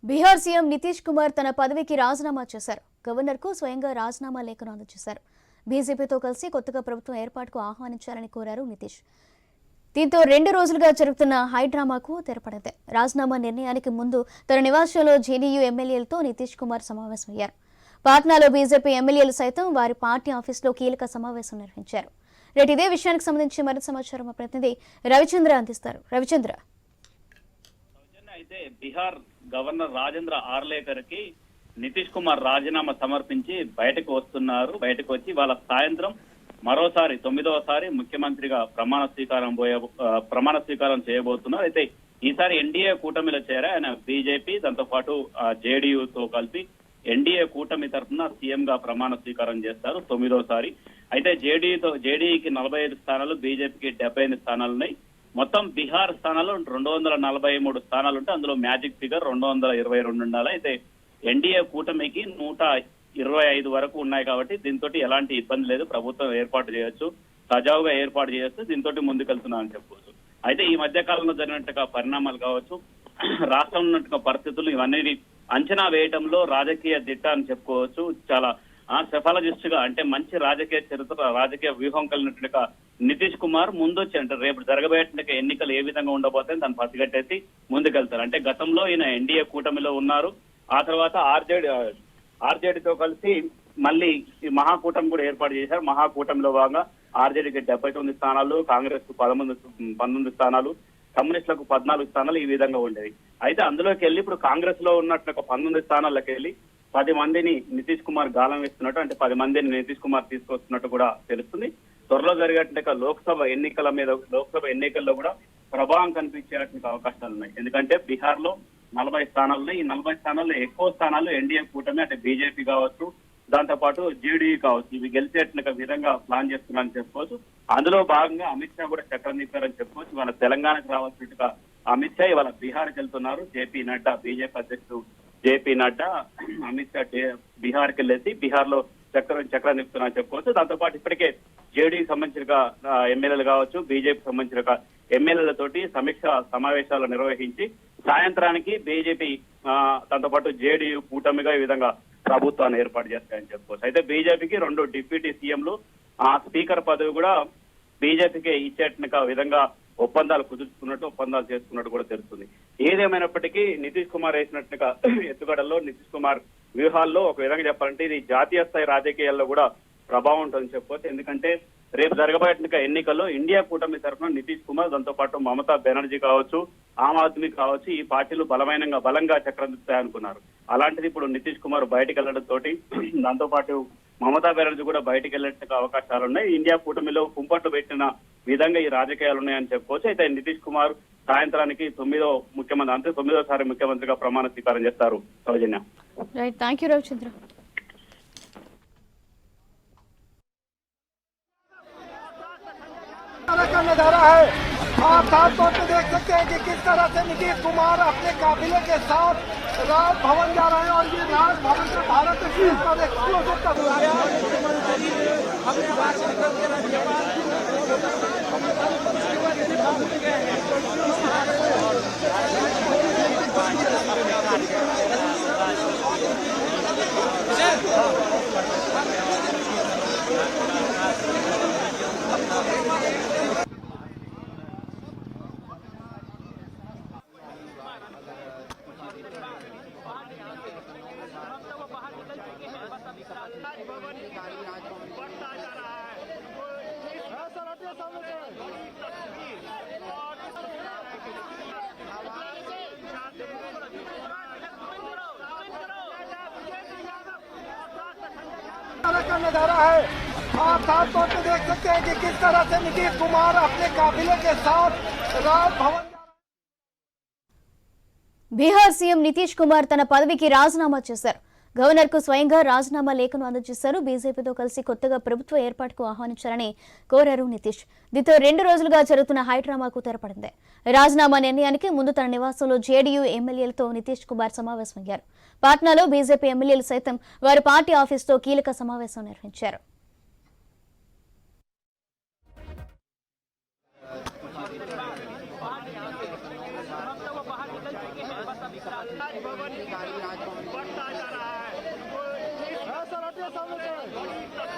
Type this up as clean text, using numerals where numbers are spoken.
Bihar CM Nitish Kumar తన పదవికి రాజీనామా చేశారు. గవర్నర్కు స్వయంగా రాజీనామా లేఖను అందజేశారు. బీజేపీతో కలిసి కొత్తగా ప్రభుత్వం ఏర్పాటుకు ఆహ్వానించాలని కోరారు నితీష్. దీంతో 2 రోజులుగా జరుగుతున్న హైడ్రామాకు తెరపడింది. రాజీనామా నిర్ణయానికి ముందు తన నివాసంలో జేడీయూ ఎమ్మెల్యేలతో నితీష్ కుమార్ సమావేశమయ్యారు. పాట్నాలో బీజేపీ ఎమ్మెల్యేలు సైతం వారి పార్టీ ఆఫీసులో కీలక సమావేశం నిర్వహించారు. రేపు ఇదే విషయానికి సంబంధించి మరింత సమాచారం మా ప్రతినిధి రవిచంద్ర అందిస్తారు. రవిచంద్ర, అయితే బీహార్ గవర్నర్ రాజేంద్ర ఆర్లేకర్ కి నితీష్ కుమార్ రాజీనామా సమర్పించి బయటకు వస్తున్నారు. బయటకు వచ్చి వాళ్ళ సాయంత్రం మరోసారి 9వసారి ముఖ్యమంత్రిగా ప్రమాణ స్వీకారం చేయబోతున్నారు. అయితే ఈసారి ఎన్డీఏ కూటమిలో చేరా ఆయన బీజేపీ దాంతో పాటు జేడీయూతో కలిపి ఎన్డీఏ కూటమి తరఫున సీఎం గా ప్రమాణ స్వీకారం చేస్తారు 9వసారి. అయితే జేడీకి 45 స్థానాలు, బీజేపీకి 78 స్థానాలు ఉన్నాయి. మొత్తం బీహార్ స్థానాలు 243 స్థానాలు ఉంటే అందులో మ్యాజిక్ ఫిగర్ 222 ఉండాలి. అయితే ఎన్డీఏ కూటమికి 125 వరకు ఉన్నాయి కాబట్టి దీంతో ఎలాంటి ఇబ్బంది లేదు, ప్రభుత్వం ఏర్పాటు చేయొచ్చు, సజావుగా ఏర్పాటు చేయొచ్చు, దీంతో ముందుకెళ్తున్నామని చెప్పుకోవచ్చు. అయితే ఈ మధ్య కాలంలో జరిగినట్టుగా పరిణామాలు కావచ్చు, రాష్ట్రంలో ఉన్నట్టుగా పరిస్థితులు ఇవన్నీ అంచనా వేయటంలో రాజకీయ దిట్ట అని చెప్పుకోవచ్చు. చాలా సెఫాలజిస్ట్ గా అంటే మంచి రాజకీయ చరిత్ర, రాజకీయ వ్యూహం కలిగినట్టుగా నితీష్ కుమార్ ముందొచ్చి అంటే రేపు జరగబోయేట్టుగా ఎన్నికలు ఏ విధంగా ఉండబోతాయని దాన్ని పసిగట్టేసి ముందుకెళ్తారు. అంటే గతంలో ఈయన ఎన్డీఏ కూటమిలో ఉన్నారు, ఆ తర్వాత ఆర్జేడీతో కలిసి మళ్ళీ ఈ మహాకూటమి కూడా ఏర్పాటు చేశారు. మహాకూటమిలో భాగంగా ఆర్జేడీకి 79 స్థానాలు, కాంగ్రెస్ కు 19 స్థానాలు, కమ్యూనిస్టులకు 14 స్థానాలు ఈ విధంగా ఉండేవి. అయితే అందులోకి వెళ్ళి ఇప్పుడు కాంగ్రెస్ లో ఉన్నట్టు 19 స్థానాలకు వెళ్ళి 10 మందిని నితీష్ కుమార్ గాలం వేస్తున్నట్టు, అంటే 10 మందిని నితీష్ కుమార్ తీసుకొస్తున్నట్టు కూడా తెలుస్తుంది. త్వరలో జరిగేట లోక్సభ ఎన్నికల్లో కూడా ప్రభావం కనిపించేటువంటి అవకాశాలు ఉన్నాయి. ఎందుకంటే బీహార్ లో 40 స్థానాలు ఉన్నాయి. ఈ 40 స్థానాల్లో ఎక్కువ స్థానాలు ఎన్డీఏ కూటమి అంటే బీజేపీ కావచ్చు, దాంతో పాటు జేడీయూ కావచ్చు, ఇవి గెలిచేట విధంగా ప్లాన్ చేస్తున్నారని చెప్పుకోవచ్చు. అందులో భాగంగా అమిత్ షా కూడా చక్రం తిప్పారని చెప్పుకోవచ్చు. ఇవాళ తెలంగాణకు రావాల్సినట్టుగా అమిత్ షా ఇవాళ బీహార్కి వెళ్తున్నారు. జేపీ నడ్డా, బీజేపీ అధ్యక్షుడు జేపీ నడ్డా, అమిత్ షా బీహార్కి వెళ్ళేసి బీహార్ లో చక్రం తిప్పుతున్నారని చెప్పుకోవచ్చు. దాంతో పాటు ఇప్పటికే జేడీకి సంబంధించిన ఎమ్మెల్యేలు కావచ్చు, బీజేపీకి సంబంధించిన ఎమ్మెల్యేలతోటి సమీక్ష సమావేశాలు నిర్వహించి సాయంత్రానికి బీజేపీ దాంతో పాటు జేడీయూ కూటమిగా ఈ విధంగా ప్రభుత్వాన్ని ఏర్పాటు చేస్తాయని చెప్పుకోవచ్చు. అయితే బీజేపీకి 2 డిప్యూటీ సీఎంలు, స్పీకర్ పదవి కూడా బీజేపీకి ఇచ్చేట విధంగా ఒప్పందాలు చేసుకున్నట్టు కూడా తెలుస్తుంది. ఏదేమైనప్పటికీ నితీష్ కుమార్ వేసినట్టుగా ఎత్తుగడల్లో, నితీష్ కుమార్ వ్యూహాల్లో ఒక విధంగా చెప్పాలంటే ఇది జాతీయ స్థాయి రాజకీయాల్లో కూడా ప్రభావం ఉంటుందని చెప్పుకోవచ్చు. ఎందుకంటే రేపు జరగబోయేట ఎన్నికల్లో ఇండియా కూటమి తరఫున నితీష్ కుమార్, దాంతో పాటు మమతా బెనర్జీ కావచ్చు, ఆమ్ ఆద్మీ కావచ్చు, ఈ పార్టీలు బలంగా చక్రం తిప్పుతాయనుకున్నారు. అలాంటిది ఇప్పుడు నితీష్ కుమార్ బయటకు వెళ్లడంతో దాంతో పాటు మమతా బెనర్జీ కూడా బయటకు వెళ్లేట్టుగా అవకాశాలు ఉన్నాయి. ఇండియా కూటమిలో కుంపట్లు పెట్టిన విధంగా ఈ రాజకీయాలు ఉన్నాయని చెప్పుకోవచ్చు. అయితే నితీష్ కుమార్ సాయంత్రానికి 9వసారి ముఖ్యమంత్రిగా ప్రమాణ స్వీకారం చేస్తారు. సౌజన్య, రైట్, థ్యాంక్ యూ రవిచంద్ర. का नजारा है। आप साफ तौर पे देख सकते हैं कि किस तरह से नीतीश कुमार अपने काफिले के साथ राजभवन जा रहे हैं और ये राजभवन से भारत पर एक्सक्लूसिव का का नजारा है। आप साफ तौर पे देख सकते हैं कि किस तरह से नीतीश कुमार अपने काफिले के साथ राजभवन। బీహార్ సీఎం నితీష్ కుమార్ తన పదవికి రాజీనామా చేశారు. గవర్నర్కు స్వయంగా రాజీనామా లేఖను అందజేశారు. బీజేపీతో కలిసి కొత్తగా ప్రభుత్వ ఏర్పాటుకు ఆహ్వానించాలని కోరారు నితీష్. దీంతో 2 రోజులుగా జరుగుతున్న హైడ్రామాకు తెరపడింది. రాజీనామా నిర్ణయానికి ముందు తన నివాసంలో జేడీయూ ఎమ్మెల్యేలతో నితీష్ కుమార్ సమావేశమయ్యారు. పాట్నాలో బీజేపీ ఎమ్మెల్యేలు సైతం వారి పార్టీ ఆఫీసులో కీలక సమావేశం నిర్వహించారు. की राजभवन बढ़ता जा रहा है। सर हटिए सामने से।